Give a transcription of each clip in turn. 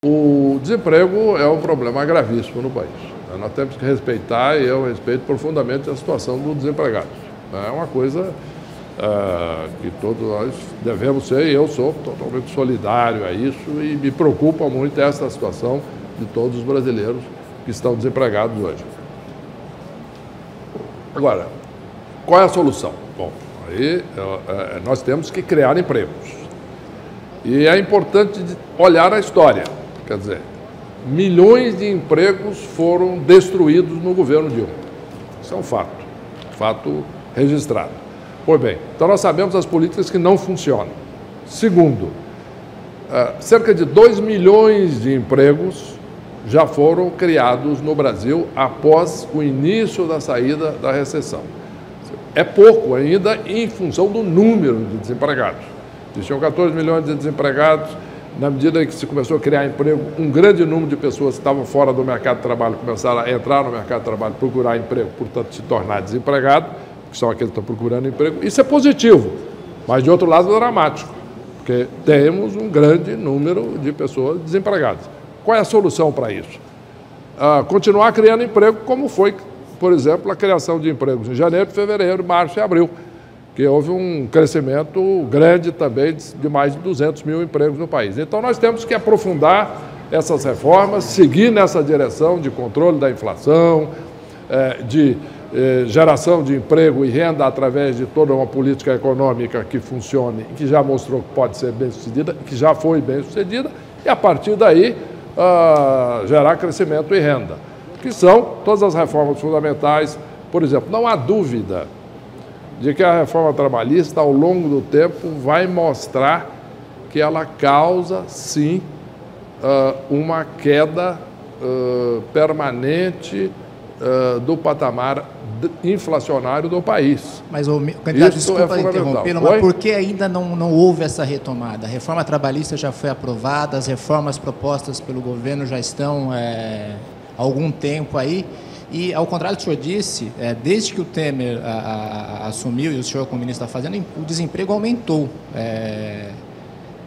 O desemprego é um problema gravíssimo no país. Nós temos que respeitar, e eu respeito profundamente a situação do desempregado. É uma coisa que todos nós devemos ser, e eu sou totalmente solidário a isso, e me preocupa muito essa situação de todos os brasileiros que estão desempregados hoje. Agora, qual é a solução? Bom, aí nós temos que criar empregos. E é importante olhar a história. Quer dizer, milhões de empregos foram destruídos no governo Dilma. Isso é um fato registrado. Pois bem, então nós sabemos as políticas que não funcionam. Segundo, cerca de 2 milhões de empregos já foram criados no Brasil após o início da saída da recessão. É pouco ainda em função do número de desempregados. Existiam 14 milhões de desempregados. Na medida em que se começou a criar emprego, um grande número de pessoas que estavam fora do mercado de trabalho começaram a entrar no mercado de trabalho, procurar emprego, portanto, se tornar desempregado, que são aqueles que estão procurando emprego. Isso é positivo, mas, de outro lado, é dramático, porque temos um grande número de pessoas desempregadas. Qual é a solução para isso? Continuar criando emprego, como foi, por exemplo, a criação de empregos em janeiro, fevereiro, março e abril, que houve um crescimento grande também de mais de 200 mil empregos no país. Então, nós temos que aprofundar essas reformas, seguir nessa direção de controle da inflação, de geração de emprego e renda através de toda uma política econômica que funcione, que já mostrou que pode ser bem-sucedida, que já foi bem-sucedida, e a partir daí gerar crescimento e renda, que são todas as reformas fundamentais. Por exemplo, não há dúvida de que a reforma trabalhista, ao longo do tempo, vai mostrar que ela causa, sim, uma queda permanente do patamar inflacionário do país. Mas, candidato, desculpa interrompê-lo, mas por que ainda não houve essa retomada? A reforma trabalhista já foi aprovada, as reformas propostas pelo governo já estão há algum tempo aí. E, ao contrário do que o senhor disse, desde que o Temer assumiu, e o senhor como ministro da Fazenda, o desemprego aumentou.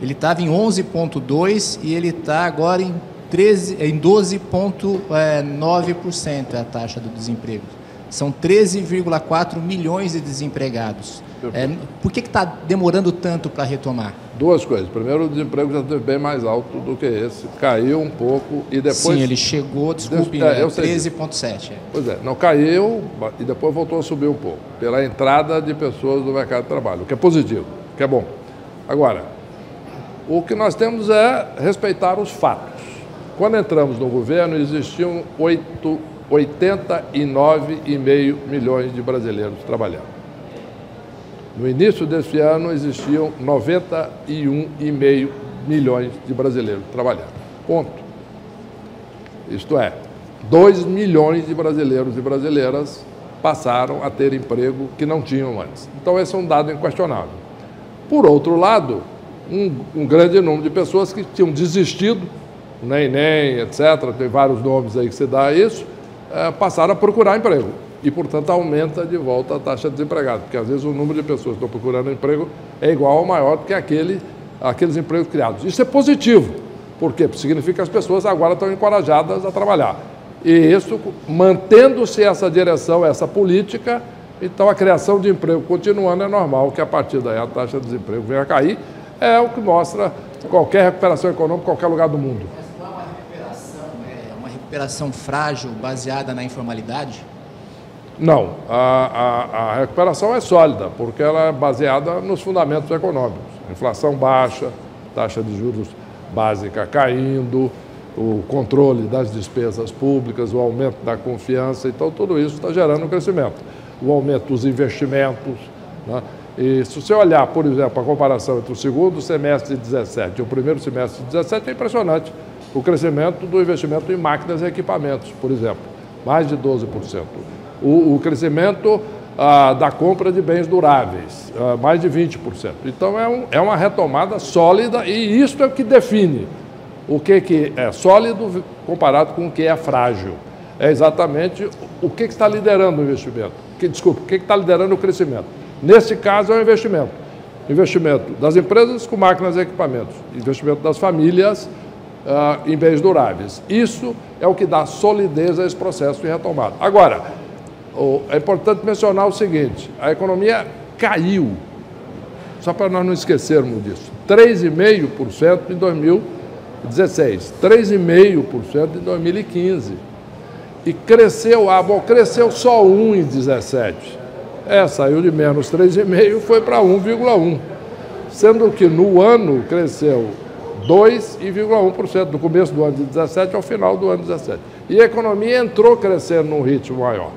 Ele estava em 11,2% e ele está agora em 12,9% a taxa do desemprego. São 13,4 milhões de desempregados. Por que está demorando tanto para retomar? Duas coisas. Primeiro, o desemprego já esteve bem mais alto do que esse. Caiu um pouco e depois... Sim, ele chegou, desculpe, 13,7%. Pois é, não caiu e depois voltou a subir um pouco, pela entrada de pessoas no mercado de trabalho, o que é positivo, o que é bom. Agora, o que nós temos é respeitar os fatos. Quando entramos no governo, existiam 89,5 milhões de brasileiros trabalhando. No início deste ano, existiam 91,5 milhões de brasileiros trabalhando. Ponto. Isto é, 2 milhões de brasileiros e brasileiras passaram a ter emprego que não tinham antes. Então, esse é um dado inquestionável. Por outro lado, um grande número de pessoas que tinham desistido, nem, etc., tem vários nomes aí que se dá a isso, passaram a procurar emprego. E, portanto, aumenta de volta a taxa de desempregado, porque às vezes o número de pessoas que estão procurando emprego é igual ou maior do que aqueles empregos criados. Isso é positivo. Por quê? Porque significa que as pessoas agora estão encorajadas a trabalhar. E isso, mantendo-se essa direção, essa política, então a criação de emprego continuando, é normal que a partir daí a taxa de desemprego venha a cair. É o que mostra qualquer recuperação econômica em qualquer lugar do mundo. Mas não é uma recuperação, é uma recuperação frágil, baseada na informalidade? Não, a recuperação é sólida, porque ela é baseada nos fundamentos econômicos. Inflação baixa, taxa de juros básica caindo, o controle das despesas públicas, o aumento da confiança, então tudo isso está gerando crescimento. O aumento dos investimentos, né? E se você olhar, por exemplo, a comparação entre o segundo semestre de 2017 e o primeiro semestre de 2017, é impressionante o crescimento do investimento em máquinas e equipamentos, por exemplo, mais de 12%. O crescimento da compra de bens duráveis, mais de 20%. Então, é uma retomada sólida e isso é o que define o que é sólido comparado com o que é frágil. É exatamente o que está liderando o investimento. O que está liderando o crescimento. Nesse caso, é o investimento. Investimento das empresas com máquinas e equipamentos. Investimento das famílias em bens duráveis. Isso é o que dá solidez a esse processo de retomada. Agora, é importante mencionar o seguinte, a economia caiu, só para nós não esquecermos disso, 3,5% em 2016, 3,5% em 2015. E cresceu, cresceu só 1 em 17. Saiu de menos 3,5 e foi para 1,1. Sendo que no ano cresceu 2,1%, do começo do ano de 17 ao final do ano de 17. E a economia entrou crescendo num ritmo maior.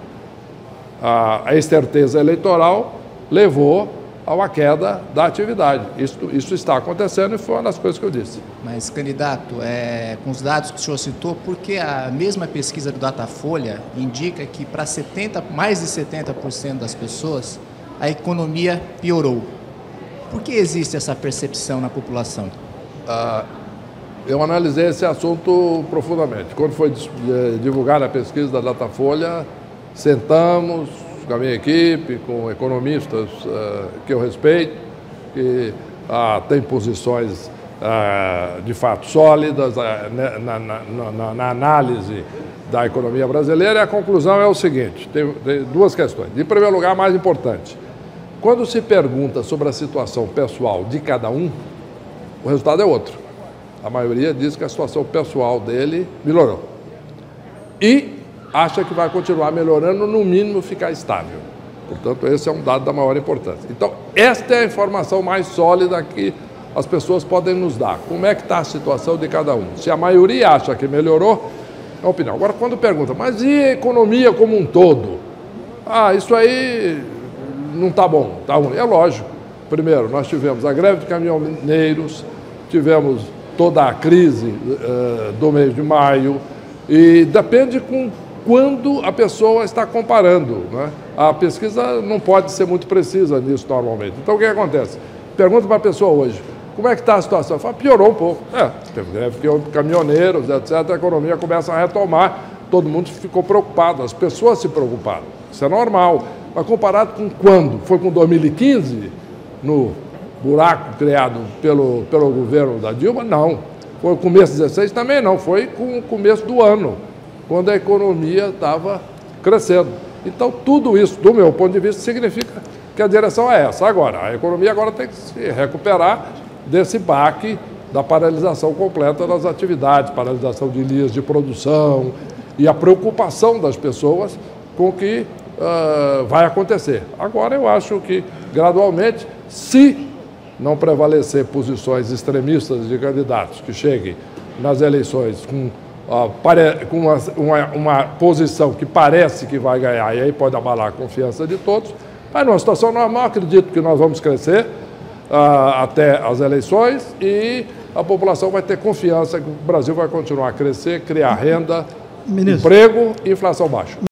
A incerteza eleitoral levou a uma queda da atividade. Isso está acontecendo e foi uma das coisas que eu disse. Mas, candidato, com os dados que o senhor citou, por que a mesma pesquisa do Datafolha indica que para mais de 70% das pessoas a economia piorou? Por que existe essa percepção na população? Eu analisei esse assunto profundamente. Quando foi divulgada a pesquisa da Datafolha, sentamos com a minha equipe, com economistas que eu respeito, que têm posições de fato sólidas na análise da economia brasileira, e a conclusão é o seguinte, tem duas questões. Em primeiro lugar, mais importante, quando se pergunta sobre a situação pessoal de cada um, o resultado é outro. A maioria diz que a situação pessoal dele melhorou. E acha que vai continuar melhorando, no mínimo ficar estável. Portanto, esse é um dado da maior importância. Então, esta é a informação mais sólida que as pessoas podem nos dar. Como é que está a situação de cada um? Se a maioria acha que melhorou, é a opinião. Agora, quando pergunta, mas e a economia como um todo? Isso aí não está bom, está ruim. É lógico. Primeiro, nós tivemos a greve de caminhoneiros, tivemos toda a crise do mês de maio, e depende com quando a pessoa está comparando, né? A pesquisa não pode ser muito precisa nisso normalmente. Então, o que acontece? Pergunta para a pessoa hoje, como é que está a situação? Fala, piorou um pouco. Teve greve de caminhoneiros, etc. A economia começa a retomar, todo mundo ficou preocupado, as pessoas se preocuparam. Isso é normal. Mas comparado com quando? Foi com 2015, no buraco criado pelo governo da Dilma? Não. Foi o começo de 16 também não. Foi com o começo do ano, quando a economia estava crescendo. Então, tudo isso, do meu ponto de vista, significa que a direção é essa. Agora, a economia agora tem que se recuperar desse baque da paralisação completa das atividades, paralisação de linhas de produção e a preocupação das pessoas com o que vai acontecer. Agora, eu acho que, gradualmente, se não prevalecer posições extremistas de candidatos que cheguem nas eleições com uma posição que parece que vai ganhar, e aí pode abalar a confiança de todos, mas numa situação normal, acredito que nós vamos crescer até as eleições e a população vai ter confiança que o Brasil vai continuar a crescer, criar renda, emprego e inflação baixa.